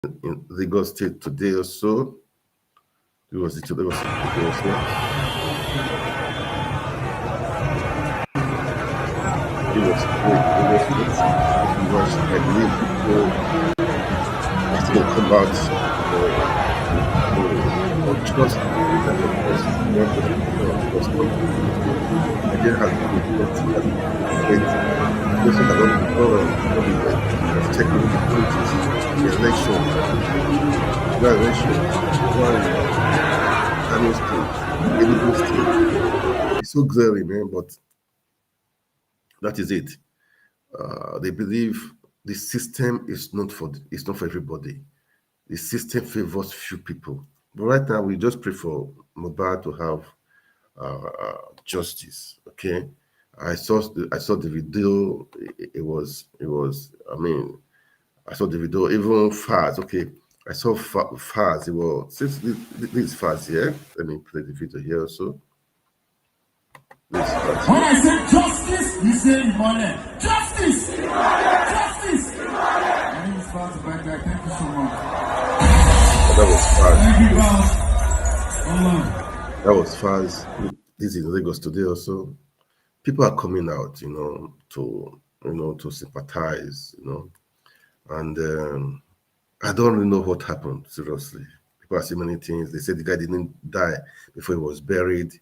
in Lagos State today or so. It was today or so. It was great. It was, I believe people are still gonna come out or trust that the person not just because Nigeria has been faith. Those that don't have taken the politics, the election, one Kano State, Enugu State. It's so glaring, man, but that is it. They believe the system is not for everybody. The system favors few people. But right now, we just pray for MOHBAD to have justice. Okay, I saw the video. It was. I mean, I saw the video. Even fast. Okay, I saw fast. It was since this is fast here. Let me play the video here also. When I say justice, you say money. Justice! Justice! My name is Faz Baghdad. Thank you so much. That was fast. Thank you, That was fast. This is Lagos today also. People are coming out, to sympathize, and I don't really know what happened. Seriously, people are saying many things. They said the guy didn't die before he was buried.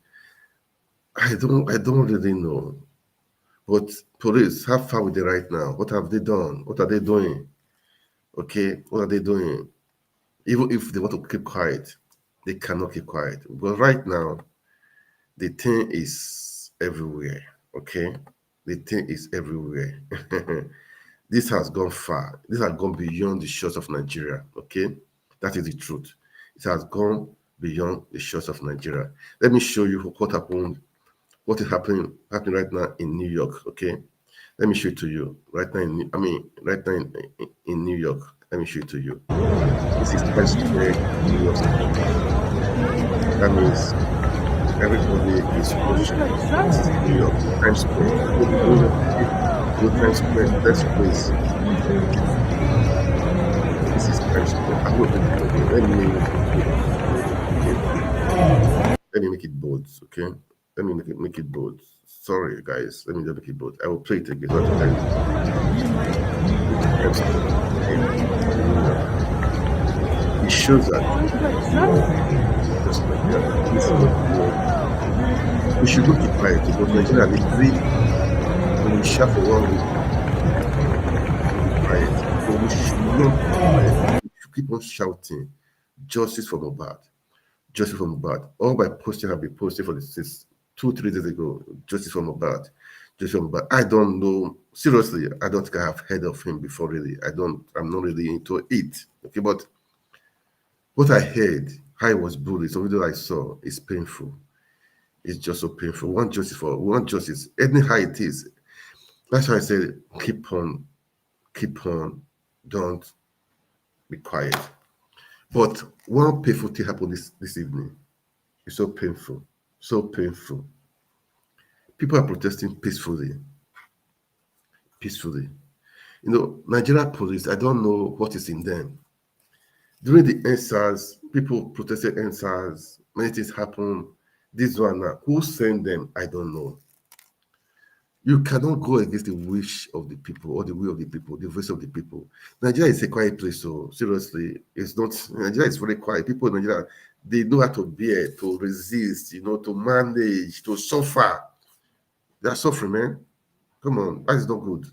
I don't really know. But police, how far with they right now? What have they done? What are they doing? Okay, what are they doing? Even if they want to keep quiet, they cannot keep quiet. But right now, the thing is everywhere. Okay, the thing is everywhere. This has gone far. This has gone beyond the shores of Nigeria. Okay, that is the truth. It has gone beyond the shores of Nigeria. Let me show you what happened. What is happening right now in New York? Okay, let me show it to you right now. Right now in New York. Let me show it to you. This is Times Square, New York. That means everybody is pushing. This is New York, Times Square. Go Times Square, that's place. This is Times Square. I'm going to let me make it bold, okay? Let me make it bold. Sorry, guys. Let me just make it bold. I will play it again. It shows that just like that. We should not keep quiet because Nigeria literally when we shout for 1 week, keep quiet. So we should not keep quiet. We should keep on shouting justice for MOHBAD. Justice for MOHBAD. All my posting have been posted for this 2-3 days ago. Justice for MOHBAD. Justice for MOHBAD. I don't know. Seriously, I don't think I have heard of him before, really. I'm not really into it. Okay, but what I heard, how I was bullied, some video I saw is painful. It's just so painful. One justice, anyhow it is. That's why I said, keep on, don't be quiet. But one painful thing happened this evening. It's so painful. So painful. People are protesting peacefully. Peacefully. Nigeria police, I don't know what is in them. During the NSAS, people protested NSAS. Many things happened. This one now. Who sent them? I don't know. You cannot go against the wish of the people or the will of the people, the voice of the people. Nigeria is a quiet place, so seriously, it's not. Nigeria is very quiet. People in Nigeria, they know how to bear, to resist, to manage, to suffer. They are suffering, man. Come on, that is not good.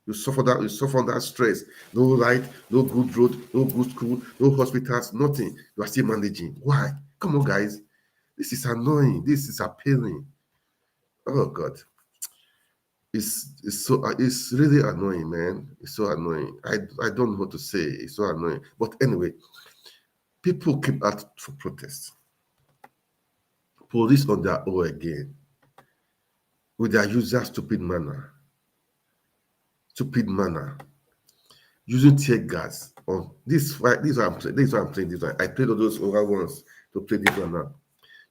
You suffer that stress. No light, no good road, no good school, no hospitals, nothing. You are still managing. Why? Come on, guys. This is annoying. This is appealing. Oh God. It's really annoying, man. It's so annoying. I don't know what to say. It's so annoying. But anyway, people keep out for protest. Police on their own again. With their usual stupid manner. Using tear gas on this one. This one I'm playing this one. I played all those over ones to play this one now.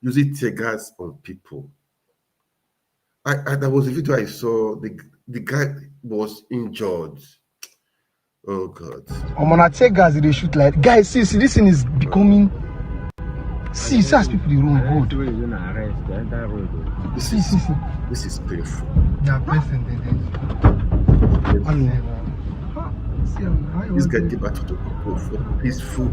Using tear gas on people. There was a video I saw. The guy was injured. Oh God. I'm on a tear gas, they shoot like guys. See, this thing is becoming. See, as people they run road. See. This is painful. Yeah, person. This guy came back to the people for peaceful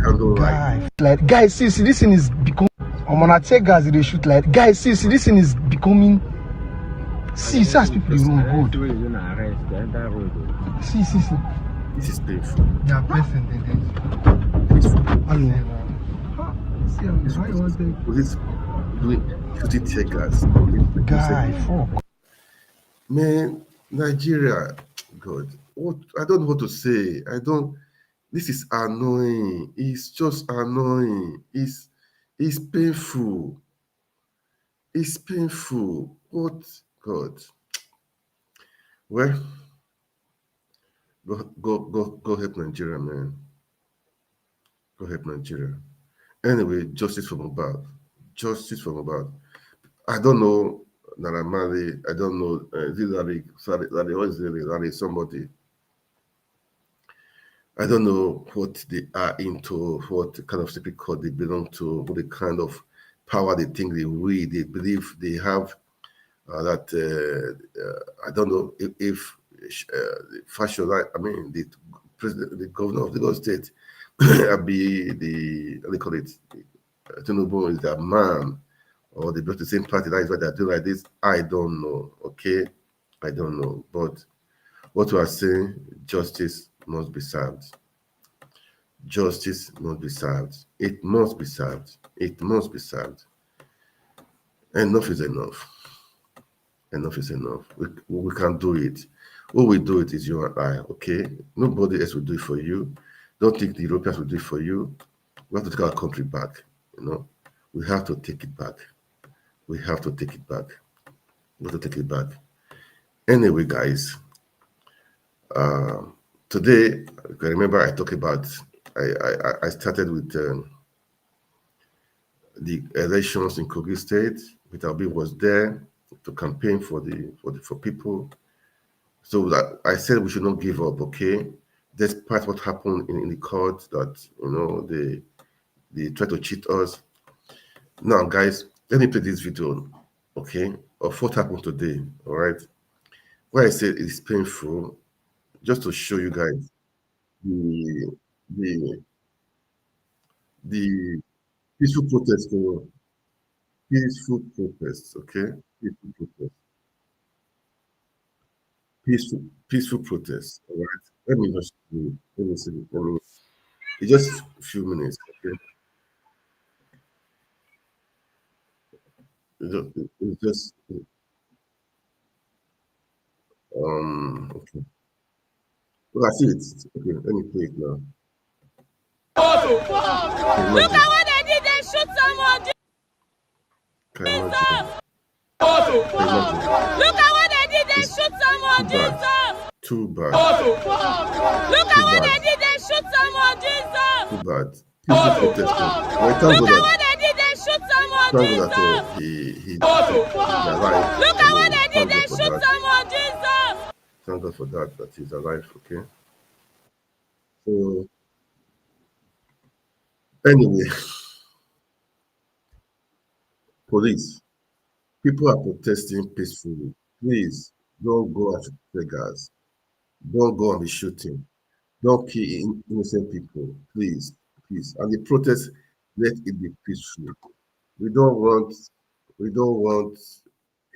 candlelight. Like guys, see, this thing is becoming. I'm on a tear gas, they shoot like guys. See, this thing is becoming. See, as people they run road. See. This is painful. Yeah, person. Police doing shooting tear gas. Guy, fuck. Man, Nigeria, God, what I don't know what to say. This is annoying. It's just annoying. It's painful. It's painful. What God? Well, go help Nigeria, man. Go help Nigeria. Anyway, justice for Mohbad. Justice for Mohbad. I don't know Naramali. I don't know Larry, what is it? Larry, somebody. I don't know what they are into, what kind of secret code they belong to, what the kind of power they think they believe they have. I don't know if Fashola, I mean, the president, the governor of the Lagos State, be the, what do you call it, Tinubu is their man, or they belong to the same party. That is why they're doing like this. I don't know, okay? I don't know. But what we are saying, justice must be served. Justice must be served. It must be served. It must be served. Enough is enough. Enough is enough. We can do it. Who will do it is you and I, okay? Nobody else will do it for you. Don't think the Europeans will do it for you. We have to take our country back, you know. We have to take it back. We have to take it back. We have to take it back. Anyway, guys, today, I remember I talked about, I started with the elections in Kogi State. Peter Obi was there to campaign for people. So that I said we should not give up, okay? Despite what happened in the court, that you know they try to cheat us. Now, guys, let me play this video, okay, of what happened today. All right, where I said it's painful, just to show you guys the peaceful protest, peaceful protest, okay, peaceful protest. Peaceful protest. All right. Let me just let me see. It's just a few minutes. Okay. It's just okay. Well, I see it. Okay. Let me play it now. Look at what they did. They shoot someone. Jesus. Look at what they did. They shoot someone. Jesus. Too bad. Look at what they did. They shoot someone. Jesus. Too bad. Peaceful protest. Look at what they did. They shoot someone. Jesus. He alive. Look at what they did. They shoot someone. Jesus. Thank God for that he's alive. Okay. So anyway, police. People are protesting peacefully. Please don't go at beggars. Don't go and be shooting. Don't kill innocent people. Please, please. And the protest, let it be peaceful. We don't want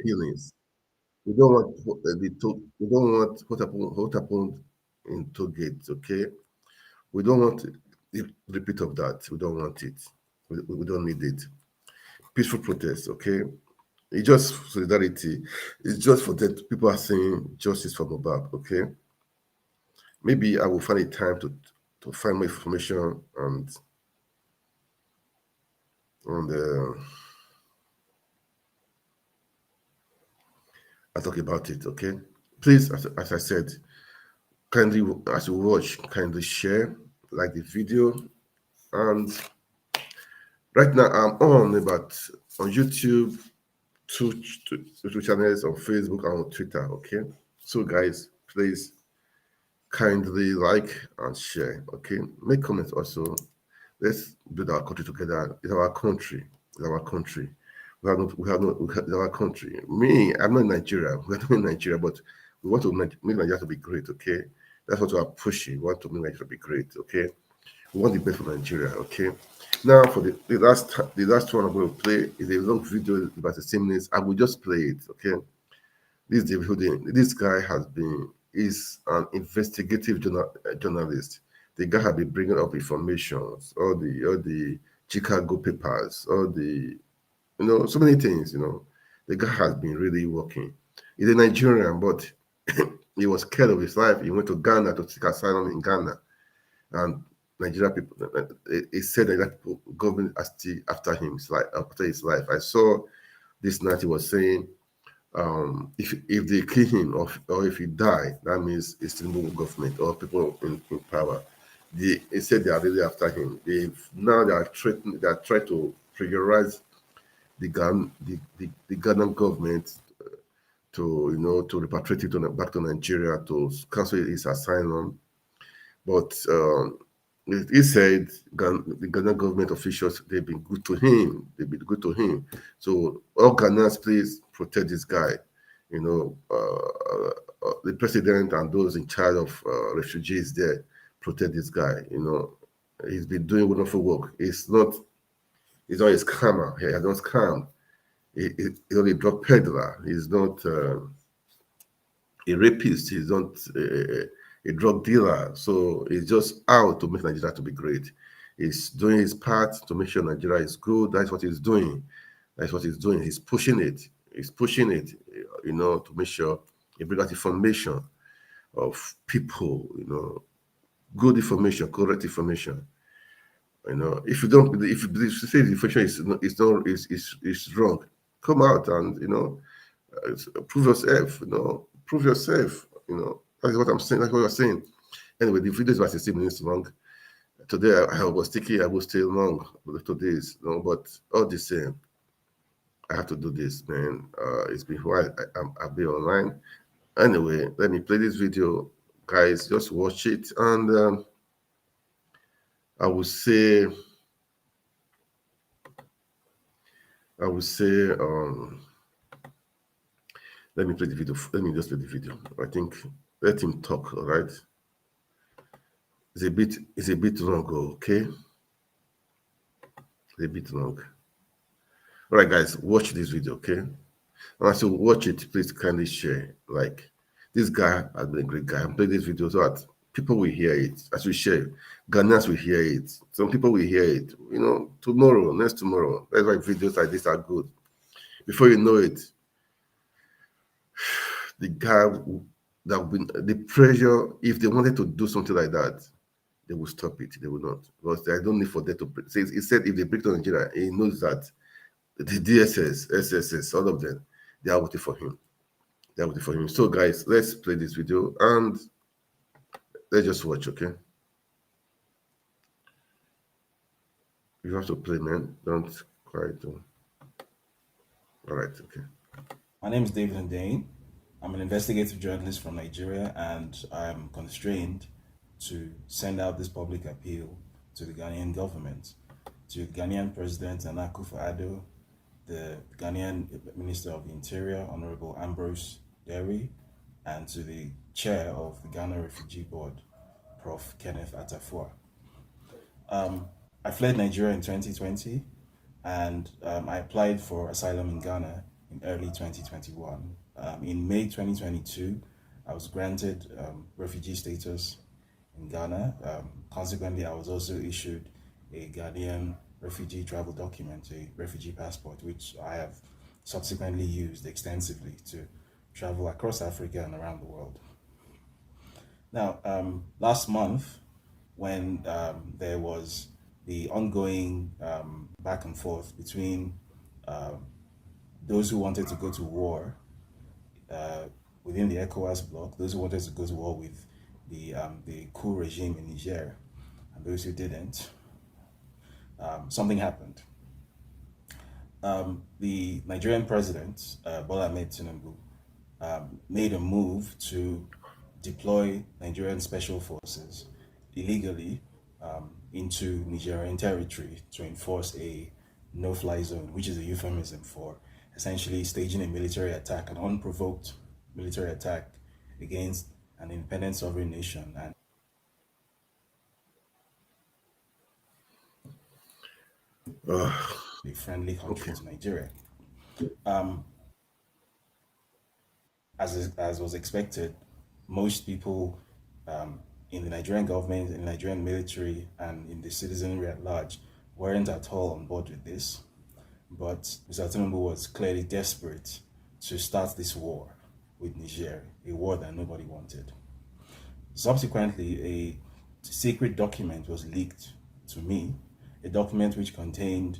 killings. We don't want we don't want what happened in Togate, okay? We don't want the repeat of that. We don't want it. We don't need it. Peaceful protest, okay? It's just solidarity. It's just for that people are saying justice for Mohbad, okay? Maybe I will find a time to find more information and I'll talk about it, okay? Please, as I said, kindly, as you watch, kindly share, like the video, and right now I'm on YouTube, two channels, on Facebook and on Twitter, okay? So guys, please kindly like and share. Okay, make comments also. Let's build our country together. It's our country. It's our country. It's our country. Me, I'm not in Nigeria. We're not in Nigeria, but we want to make Nigeria to be great. Okay, that's what we are pushing. We want to make Nigeria to be great. Okay, we want the best for Nigeria. Okay. Now for the last one I'm going to play is a long video about 16 minutes. I will just play it. Okay. This David Hundeyin, this guy is an investigative journalist. The guy has been bringing up information, all the Chicago papers, all the so many things. The guy has been really working. He's a Nigerian, but he was scared of his life. He went to Ghana to seek asylum in Ghana, and Nigeria people. He said that people, government are still after him, after his life. I saw this night. He was saying if they kill him or if he die, that means it's the Enugu government or people in power. They said they are really after him. They are threatening. They are trying to pressurize the Ghanaian government to repatriate it back to Nigeria to cancel his asylum. But he said the Ghanaian government officials, they've been good to him. They've been good to him. So all Ghanaians, please protect this guy. The president and those in charge of refugees there, protect this guy. He's been doing wonderful work. He's not a scammer. He has not scammed. He's not a drug peddler. He's not a rapist. He's not a drug dealer. So he's just out to make Nigeria to be great. He's doing his part to make sure Nigeria is good. That's what he's doing. That's what he's doing. He's pushing it. He's pushing it, to make sure he brings out information of people, good information, correct information. If you don't, if you say the information is wrong, come out and prove yourself. Prove yourself. That's what I'm saying. That's what you're saying. Anyway, the video is about 16 minutes long. Today I was thinking I would stay long with today's, but all the same, I have to do this, man. It's been a while. I'll be online. Anyway, let me play this video, guys. Just watch it, and I would say, let me play the video. Let me just play the video. I think let him talk. All right. It's a bit long, okay? It's a bit long. All right, guys, watch this video, okay? And as you watch it, please kindly share. Like, this guy has been a great guy. I'm playing this video so that people will hear it. As we share, Ghanaians will hear it. Some people will hear it. Tomorrow, next tomorrow. That's why videos like this are good. Before you know it, the guy the pressure, if they wanted to do something like that, they will stop it. They will not. Because they don't need for them to. He said if they break to Nigeria, he knows that the DSS, SSS, all of them, they are waiting for him. They are waiting for him. So, guys, let's play this video and let's just watch, okay? You have to play, man. Don't cry. All right, okay. My name is David Hundeyin. I'm an investigative journalist from Nigeria, and I'm constrained to send out this public appeal to the Ghanaian government, to the Ghanaian President Nana Akufo-Addo, the Ghanaian Minister of the Interior, Honorable Ambrose Derry, and to the Chair of the Ghana Refugee Board, Prof. Kenneth Atafua. I fled Nigeria in 2020, and I applied for asylum in Ghana in early 2021. In May 2022, I was granted refugee status in Ghana. Consequently, I was also issued a Ghanaian refugee travel document, a refugee passport, which I have subsequently used extensively to travel across Africa and around the world. Now, last month, when there was the ongoing back and forth between those who wanted to go to war within the ECOWAS bloc, those who wanted to go to war with the coup regime in Niger, and those who didn't, something happened. The Nigerian president, Bola Ahmed Tinubu, made a move to deploy Nigerian special forces illegally into Nigerian territory to enforce a no-fly zone, which is a euphemism for essentially staging a military attack, an unprovoked military attack against an independent sovereign nation and a friendly country Okay. to Nigeria. As was expected, most people in the Nigerian government, in the Nigerian military, and in the citizenry at large weren't at all on board with this. But Mr. Tinubu was clearly desperate to start this war with Niger, a war that nobody wanted. Subsequently, a secret document was leaked to me, a document which contained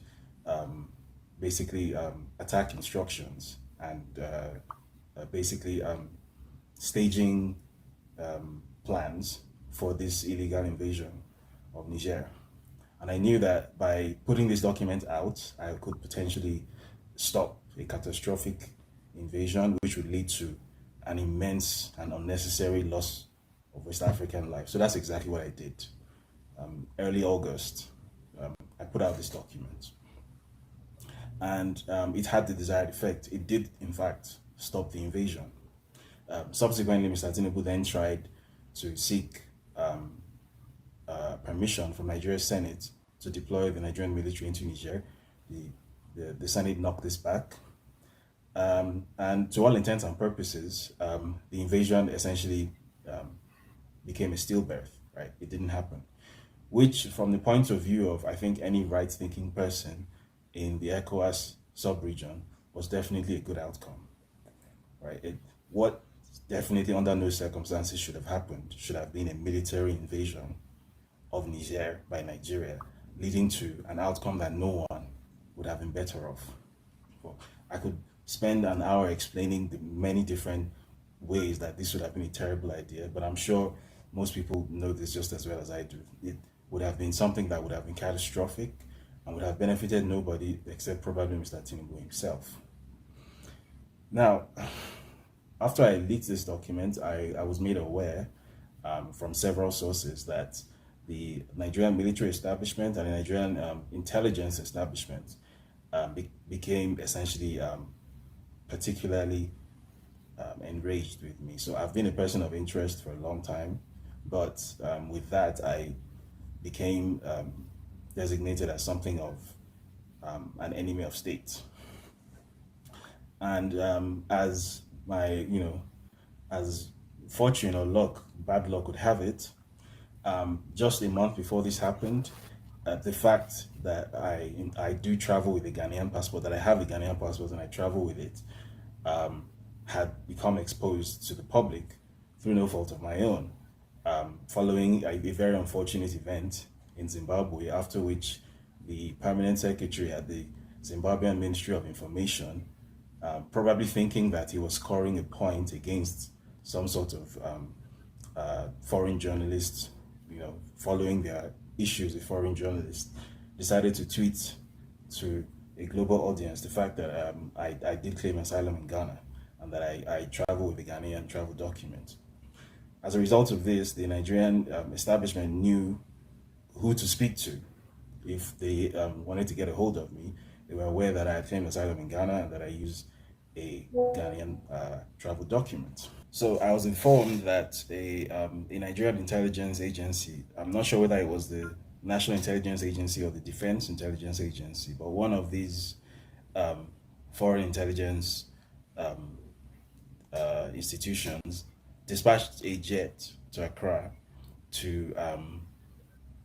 basically attack instructions and basically staging plans for this illegal invasion of Niger. And I knew that by putting this document out, I could potentially stop a catastrophic invasion, which would lead to an immense and unnecessary loss of West African life. So that's exactly what I did. Early August, I put out this document. And it had the desired effect. It did, in fact, stop the invasion. Subsequently, Mr. Tinubu then tried to seek permission from Nigeria's Senate to deploy the Nigerian military into Niger. The Senate knocked this back. And to all intents and purposes, the invasion essentially became a stillbirth, right? It didn't happen. Which, from the point of view of, I think, any right-thinking person in the ECOWAS sub-region, was definitely a good outcome, right? What definitely under no circumstances should have happened should have been a military invasion of Niger by Nigeria, leading to an outcome that no one would have been better off. Well, I could spend an hour explaining the many different ways that this would have been a terrible idea, but I'm sure most people know this just as well as I do. It would have been something that would have been catastrophic and would have benefited nobody except probably Mr. Tinubu himself. Now, after I leaked this document, I was made aware from several sources that the Nigerian military establishment and the Nigerian intelligence establishment became essentially particularly enraged with me. So I've been a person of interest for a long time, but with that, I became designated as something of an enemy of state. And as my, as fortune or luck, bad luck would have it, just a month before this happened, the fact that I do travel with a Ghanaian passport, that I have a Ghanaian passport and I travel with it, had become exposed to the public through no fault of my own, following a very unfortunate event in Zimbabwe, after which the permanent secretary at the Zimbabwean Ministry of Information, probably thinking that he was scoring a point against some sort of foreign journalists, following their issues with foreign journalists, decided to tweet to a global audience the fact that I did claim asylum in Ghana and that I travel with a Ghanaian travel document. As a result of this, the Nigerian establishment knew who to speak to if they wanted to get a hold of me. They were aware that I had claimed asylum in Ghana and that I used a Ghanaian travel document. So I was informed that a Nigerian intelligence agency, I'm not sure whether it was the National Intelligence Agency or the Defense Intelligence Agency, but one of these foreign intelligence institutions dispatched a jet to Accra to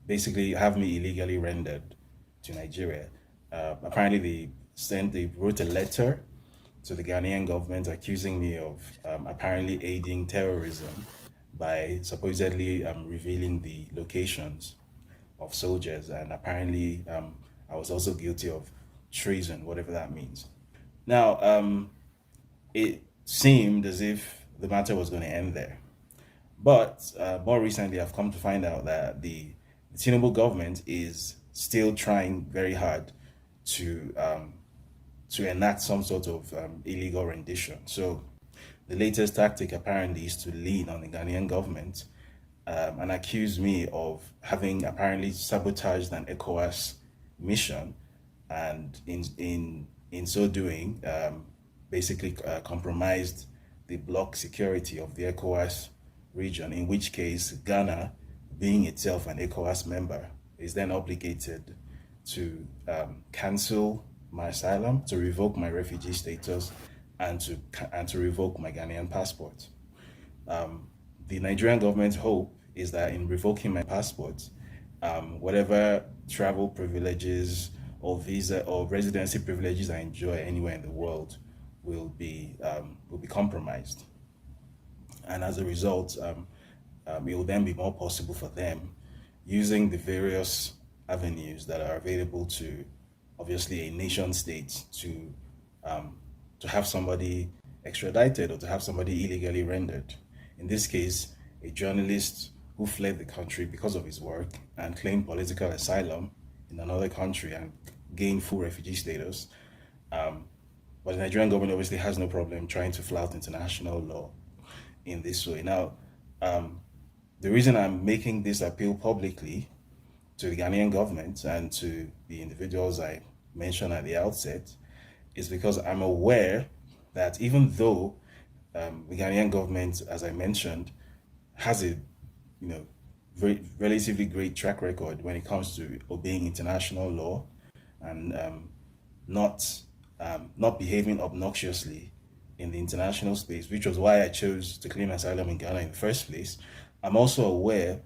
basically have me illegally rendered to Nigeria. Apparently they wrote a letter to the Ghanaian government accusing me of apparently aiding terrorism by supposedly revealing the locations of soldiers, and apparently I was also guilty of treason, whatever that means. Now, it seemed as if the matter was going to end there. But more recently, I've come to find out that the Tinubu government is still trying very hard to enact some sort of illegal rendition. So the latest tactic apparently is to lean on the Ghanaian government and accuse me of having apparently sabotaged an ECOWAS mission, and in so doing, basically compromised the bloc security of the ECOWAS region. In which case, Ghana, being itself an ECOWAS member, is then obligated to cancel my asylum, to revoke my refugee status, and to revoke my Ghanaian passport. The Nigerian government's hope is that in revoking my passport, whatever travel privileges or visa or residency privileges I enjoy anywhere in the world will be compromised, and as a result, it will then be more possible for them, using the various avenues that are available to obviously a nation state, to have somebody extradited or to have somebody illegally rendered. In this case, a journalist who fled the country because of his work and claimed political asylum in another country and gained full refugee status. But the Nigerian government obviously has no problem trying to flout international law in this way. Now, the reason I'm making this appeal publicly to the Ghanaian government and to the individuals I mentioned at the outset is because I'm aware that even though the Ghanaian government, as I mentioned, has a very relatively great track record when it comes to obeying international law and not behaving obnoxiously in the international space, which was why I chose to claim asylum in Ghana in the first place. I'm also aware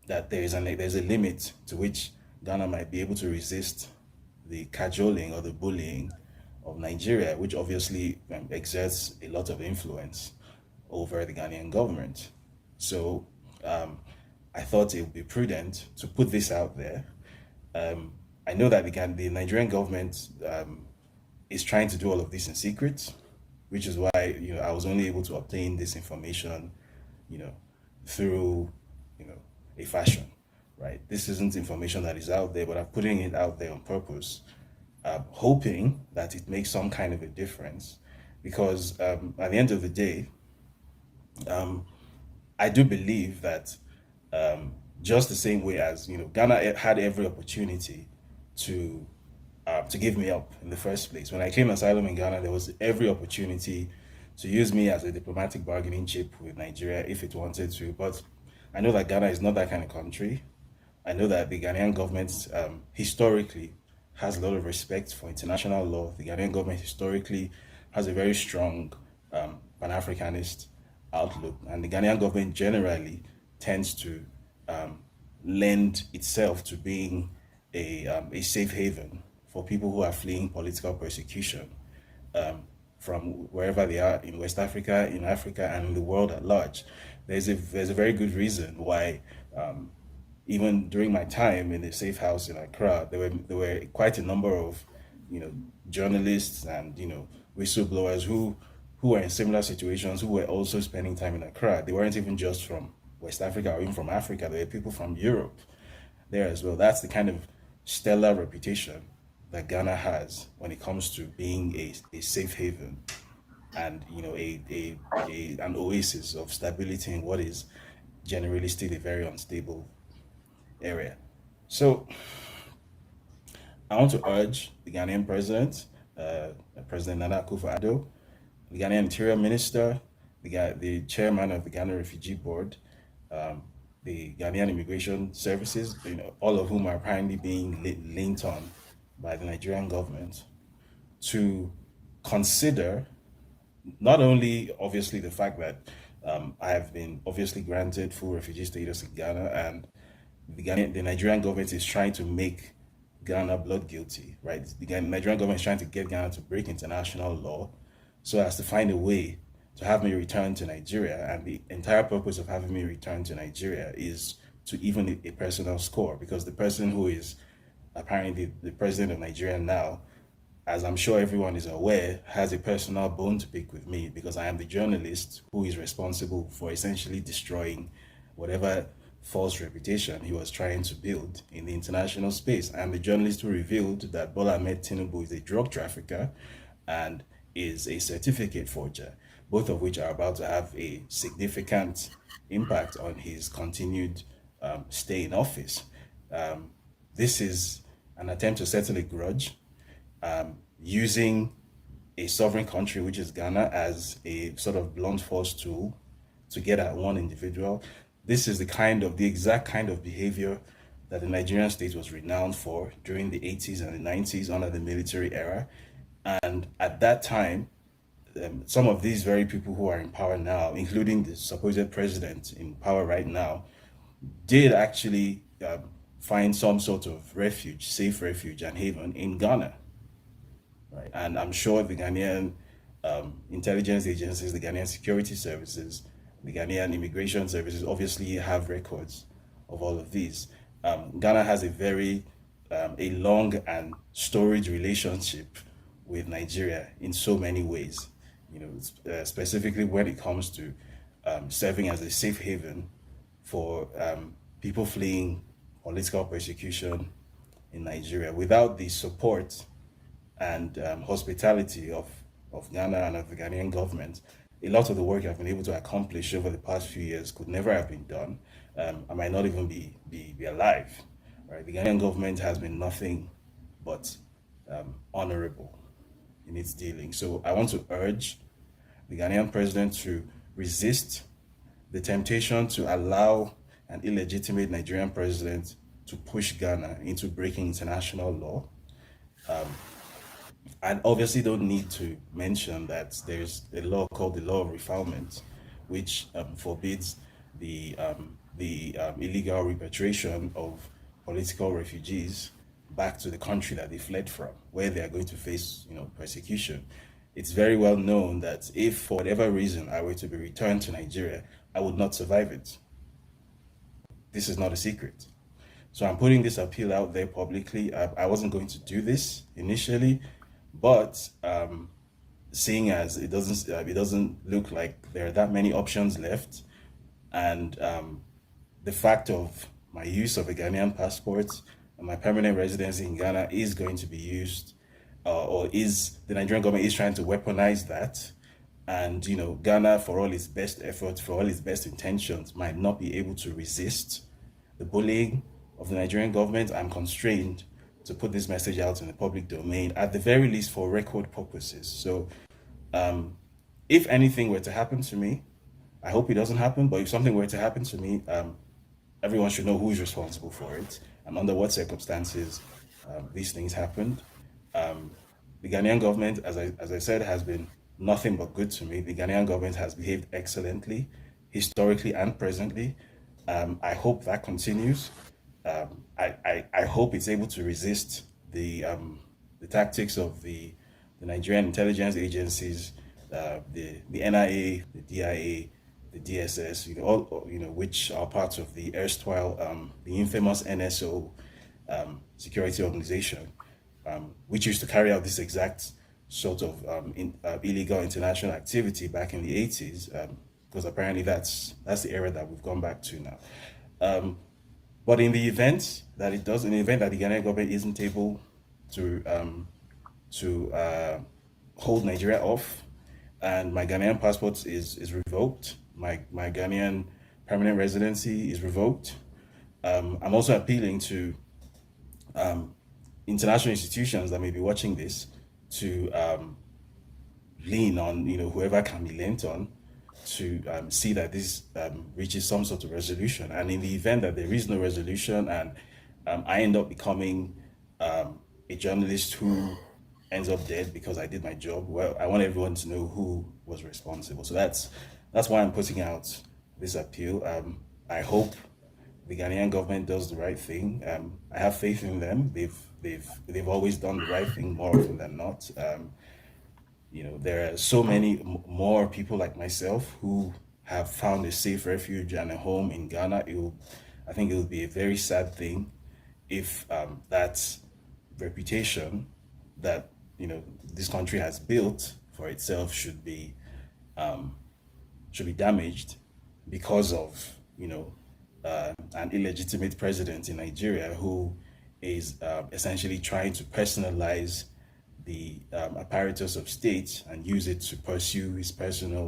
that there's a limit to which Ghana might be able to resist the cajoling or the bullying of Nigeria, which obviously exerts a lot of influence over the Ghanaian government. So I thought it would be prudent to put this out there. I know that the Nigerian government is trying to do all of this in secret, which is why I was only able to obtain this information, through a fashion, right? This isn't information that is out there, but I'm putting it out there on purpose, hoping that it makes some kind of a difference, because at the end of the day, I do believe that just the same way as Ghana had every opportunity to give me up in the first place. When I claimed asylum in Ghana, there was every opportunity to use me as a diplomatic bargaining chip with Nigeria if it wanted to. But I know that Ghana is not that kind of country. I know that the Ghanaian government historically has a lot of respect for international law. The Ghanaian government historically has a very strong Pan-Africanist outlook, and the Ghanaian government generally tends to lend itself to being a safe haven for people who are fleeing political persecution from wherever they are in West Africa, in Africa, and in the world at large. There's a very good reason why even during my time in the safe house in Accra, there were quite a number of journalists and whistleblowers who were in similar situations, who were also spending time in Accra. They weren't even just from West Africa or even from Africa. There were people from Europe there as well. That's the kind of stellar reputation that Ghana has when it comes to being a safe haven and an oasis of stability in what is generally still a very unstable area. So I want to urge the Ghanaian president, President Nana Akufo-Addo, the Ghanaian Interior Minister, the chairman of the Ghana Refugee Board, the Ghanaian Immigration Services, all of whom are apparently being leaned on by the Nigerian government, to consider not only obviously the fact that I have been obviously granted full refugee status in Ghana, and the Nigerian government is trying to make Ghana blood guilty, right? The Nigerian government is trying to get Ghana to break international law so as to find a way to have me return to Nigeria. And the entire purpose of having me return to Nigeria is to even a personal score, because the person who is apparently the president of Nigeria now, as I'm sure everyone is aware, has a personal bone to pick with me, because I am the journalist who is responsible for essentially destroying whatever false reputation he was trying to build in the international space. I am the journalist who revealed that Bola Ahmed Tinubu is a drug trafficker and is a certificate forger. both of which are about to have a significant impact on his continued stay in office. This is an attempt to settle a grudge, using a sovereign country, which is Ghana, as a sort of blunt force tool to get at one individual. This is the exact kind of behavior that the Nigerian state was renowned for during the 80s and the 90s under the military era. And at that time, some of these very people who are in power now, including the supposed president in power right now, did actually find some sort of refuge, safe refuge and haven in Ghana. Right? And I'm sure the Ghanaian intelligence agencies, the Ghanaian security services, the Ghanaian immigration services obviously have records of all of these. Ghana has a long and storied relationship with Nigeria in so many ways. Specifically when it comes to serving as a safe haven for people fleeing political persecution in Nigeria. Without the support and hospitality of Ghana and of the Ghanaian government, a lot of the work I've been able to accomplish over the past few years could never have been done. I might not even be alive. Right? The Ghanaian government has been nothing but honorable in its dealing. So I want to urge the Ghanaian president to resist the temptation to allow an illegitimate Nigerian president to push Ghana into breaking international law. I obviously don't need to mention that there's a law called the Law of Refoulement, which forbids the illegal repatriation of political refugees back to the country that they fled from, where they are going to face, persecution. It's very well known that if for whatever reason I were to be returned to Nigeria, I would not survive it. This is not a secret. So I'm putting this appeal out there publicly. I wasn't going to do this initially, but seeing as it doesn't look like there are that many options left, and the fact of my use of a Ghanaian passport and my permanent residency in Ghana is going to be used, or is the Nigerian government is trying to weaponize that, and Ghana, for all its best efforts, for all its best intentions, might not be able to resist the bullying of the Nigerian government. I'm constrained to put this message out in the public domain, at the very least for record purposes. So if anything were to happen to me, I hope it doesn't happen, but if something were to happen to me, everyone should know who is responsible for it and under what circumstances these things happened. The Ghanaian government, as I said, has been nothing but good to me. The Ghanaian government has behaved excellently, historically and presently. I hope that continues. I hope it's able to resist the tactics of the Nigerian intelligence agencies, the NIA, the DIA, the DSS, which are parts of the erstwhile, the infamous NSO security organization, which used to carry out this exact sort of illegal international activity back in the 80s, because apparently that's the era that we've gone back to now. But in the event that the Ghanaian government isn't able to hold Nigeria off, and my Ghanaian passport is revoked, my Ghanaian permanent residency is revoked, I'm also appealing to international institutions that may be watching this to lean on whoever can be leaned on to see that this reaches some sort of resolution. And in the event that there is no resolution and I end up becoming a journalist who ends up dead because I did my job, well, I want everyone to know who was responsible. So that's why I'm putting out this appeal. I hope the Ghanaian government does the right thing. I have faith in them. They've always done the right thing more often than not. There are so many more people like myself who have found a safe refuge and a home in Ghana. I think it would be a very sad thing if that reputation that this country has built for itself should be damaged because of an illegitimate president in Nigeria who is essentially trying to personalize the apparatus of state and use it to pursue his personal